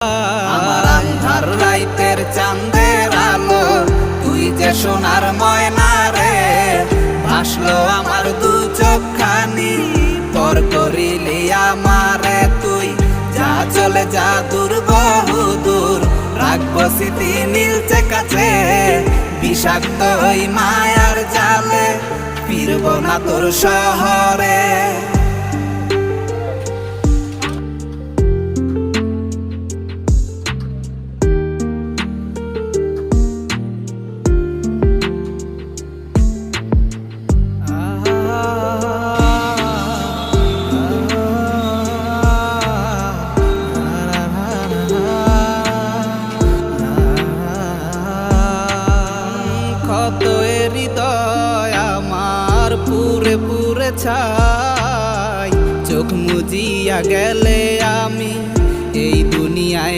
আমার আন্ধার রাইতের চাঁদের আলো, তুই যে সোনার ময়না রে। ভাসলো আমার দু চোখখানি, পর করিলি আমারে তুই। যা চলে যা দূর বহু দূর, রাখবো স্মৃতি নীলচে কাছে। বিষাক্ত ওই মায়ার জালে, ফিরবো না তোর শহরে। কত হৃদয় আমার পুরে পুরে ছাই, চোখ মুজিয়া গেলে আমি